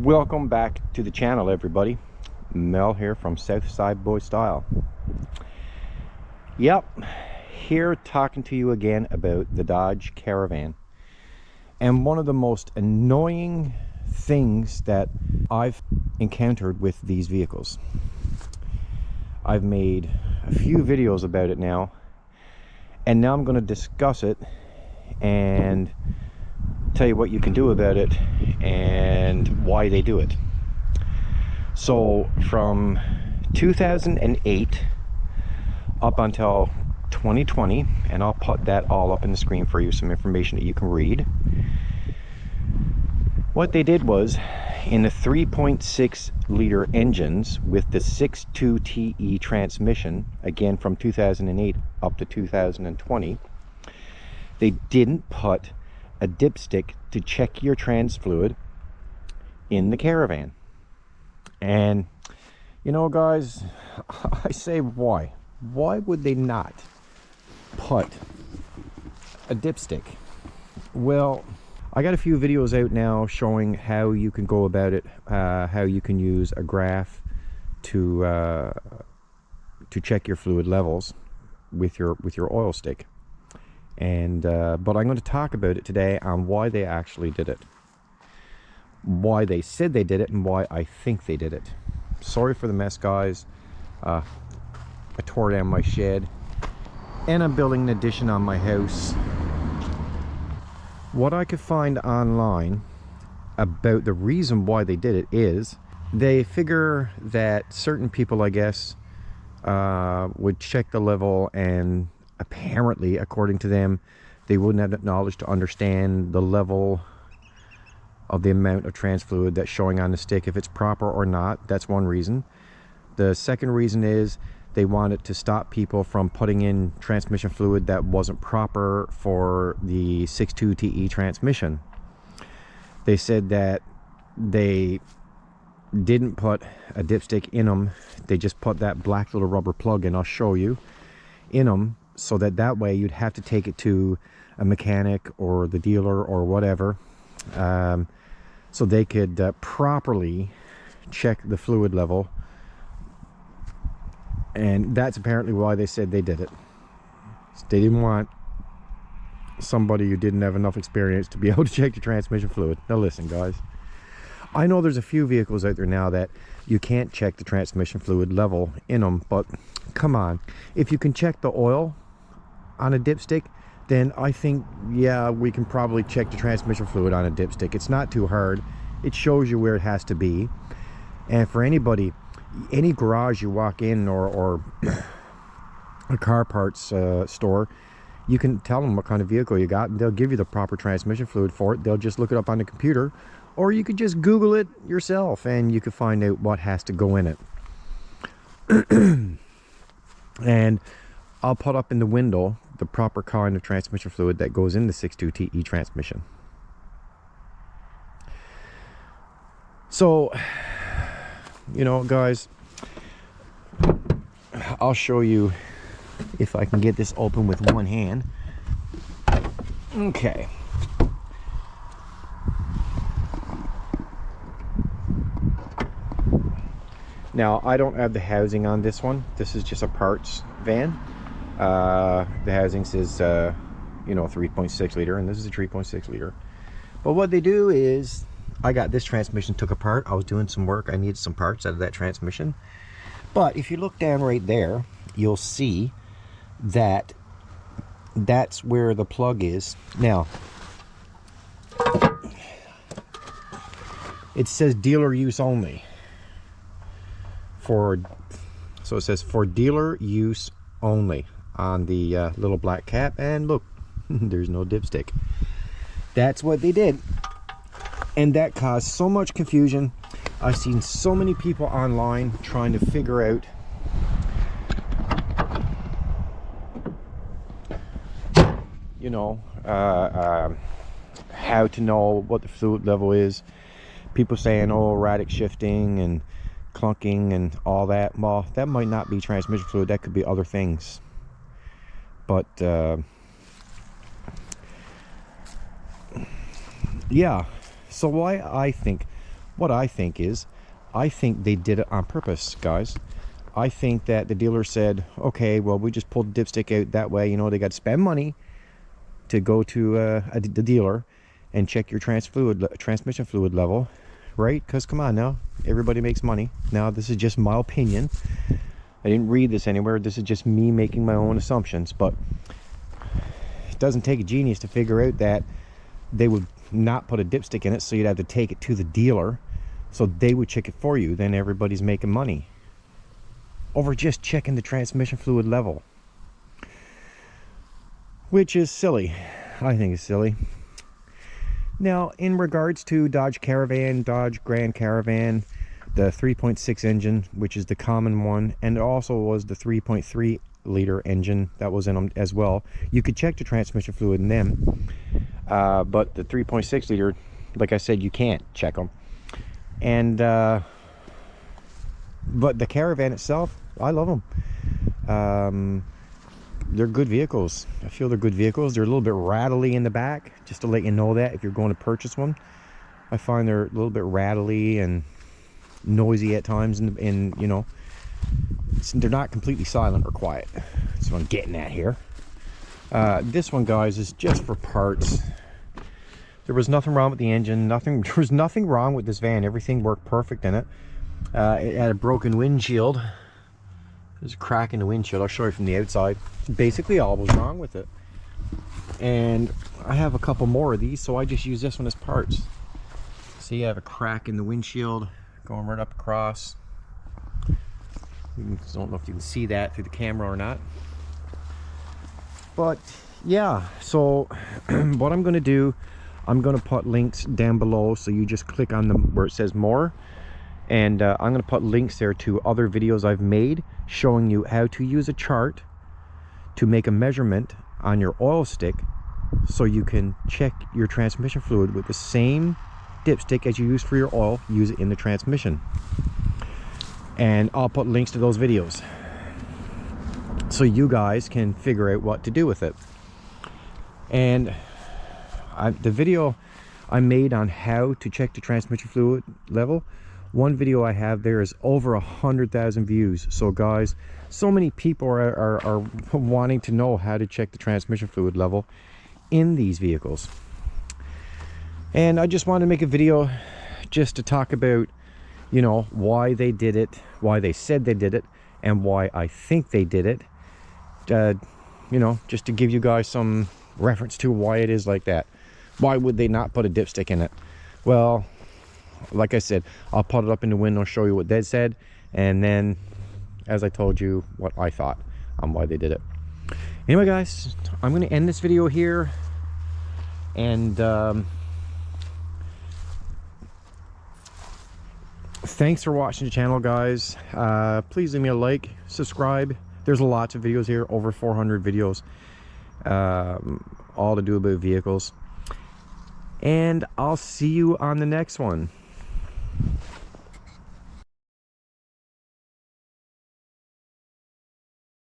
Welcome back to the channel, everybody. Mel here from Southsideboystyle. Yep, here talking to you again about the Dodge Caravan. And one of the most annoying things that I've encountered with these vehicles. I've made a few videos about it now, and now I'm going to discuss it and tell you what you can do about it and why they do it. So from 2008 up until 2020, and I'll put that all up in the screen for you, some information that you can read. What they did was, in the 3.6 liter engines with the 6.2 TE transmission, again from 2008 up to 2020, they didn't put a dipstick to check your trans fluid in the Caravan. And you know, guys, I say why would they not put a dipstick? Well, I got a few videos out now showing how you can go about it, how you can use a graph to check your fluid levels with your oil stick. And but I'm going to talk about it today on why they actually did it, why they said they did it, and why I think they did it. Sorry for the mess, guys. I tore down my shed and I'm building an addition on my house. What I could find online about the reason why they did it is they figure that certain people, I guess, would check the level, and apparently, according to them, they wouldn't have the knowledge to understand the level of the amount of trans fluid that's showing on the stick, if it's proper or not. That's one reason. The second reason is they wanted to stop people from putting in transmission fluid that wasn't proper for the 6.2 TE transmission. They said that they didn't put a dipstick in them. They just put that black little rubber plug in, I'll show you, in them, so that way you'd have to take it to a mechanic or the dealer or whatever, so they could properly check the fluid level. And that's apparently why they said they did it. They didn't want somebody who didn't have enough experience to be able to check the transmission fluid. Now listen, guys, I know there's a few vehicles out there now that you can't check the transmission fluid level in them, but come on, if you can check the oil on a dipstick, then I think, yeah, we can probably check the transmission fluid on a dipstick. It's not too hard. It shows you where it has to be. And for anybody, any garage you walk in, or a car parts store, you can tell them what kind of vehicle you got, and they'll give you the proper transmission fluid for it. They'll just look it up on the computer, or you could just Google it yourself and you can find out what has to go in it. And I'll put up in the window the proper kind of transmission fluid that goes in the 6.2 TE transmission. So, you know, guys, I'll show you if I can get this open with one hand. Okay. Now, I don't have the housing on this one. This is just a parts van. The housing says, you know, 3.6 liter, and this is a 3.6 liter. But what they do is, I got this transmission took apart. I was doing some work. I needed some parts out of that transmission. But if you look down right there, you'll see that that's where the plug is. Now, it says dealer use only. So it says for dealer use only on the little black cap, and look, there's no dipstick. That's what they did, and that caused so much confusion. I've seen so many people online trying to figure out you know, how to know what the fluid level is. People saying, oh, erratic shifting and clunking and all that. Well, that might not be transmission fluid, that could be other things. But yeah, so why I think what I think is, I think they did it on purpose, guys. I think that the dealer said, okay, well, we just pulled the dipstick out that way, you know, they got to spend money to go to the dealer and check your transmission fluid level, right? Because come on now, everybody makes money. Now, this is just my opinion. I didn't read this anywhere. This is just me making my own assumptions, but it doesn't take a genius to figure out that they would not put a dipstick in it, so you'd have to take it to the dealer, so they would check it for you. Then everybody's making money over just checking the transmission fluid level, which is silly. I think it's silly. Now, in regards to Dodge Caravan, Dodge Grand Caravan, the 3.6 engine, which is the common one, and it also was the 3.3 liter engine that was in them as well. You could check the transmission fluid in them, but the 3.6 liter, like I said, you can't check them. And but the Caravan itself, I love them. They're good vehicles. I feel they're good vehicles. They're a little bit rattly in the back, just to let you know that if you're going to purchase one. I find they're a little bit rattly and noisy at times, and you know, they're not completely silent or quiet. That's what I'm getting at here. This one, guys, is just for parts. There was nothing wrong with the engine. There was nothing wrong with this van. Everything worked perfect in it. It had a broken windshield. There's a crack in the windshield. I'll show you from the outside. Basically all was wrong with it. And I have a couple more of these, so I just use this one as parts. See, I have a crack in the windshield going right up across. I don't know if you can see that through the camera or not. But yeah, so what I'm going to do, I'm going to put links down below, so you just click on them where it says more. And I'm going to put links there to other videos I've made showing you how to use a chart to make a measurement on your oil stick, so you can check your transmission fluid with the same dipstick as you use for your oil. Use it in the transmission. And I'll put links to those videos so you guys can figure out what to do with it. And the video I made on how to check the transmission fluid level, one video I have there is over 100,000 views. So guys, so many people are wanting to know how to check the transmission fluid level in these vehicles. And I just wanted to make a video just to talk about, you know, why they did it, why they said they did it, and why I think they did it. You know, just to give you guys some reference to why it is like that. Why would they not put a dipstick in it? Well, like I said, I'll put it up in the window, show you what they said, and then, as I told you, what I thought on why they did it. Anyway, guys, I'm going to end this video here, and thanks for watching the channel, guys. Please leave me a like, subscribe. There's lots of videos here, over 400 videos, all to do about vehicles. And I'll see you on the next one.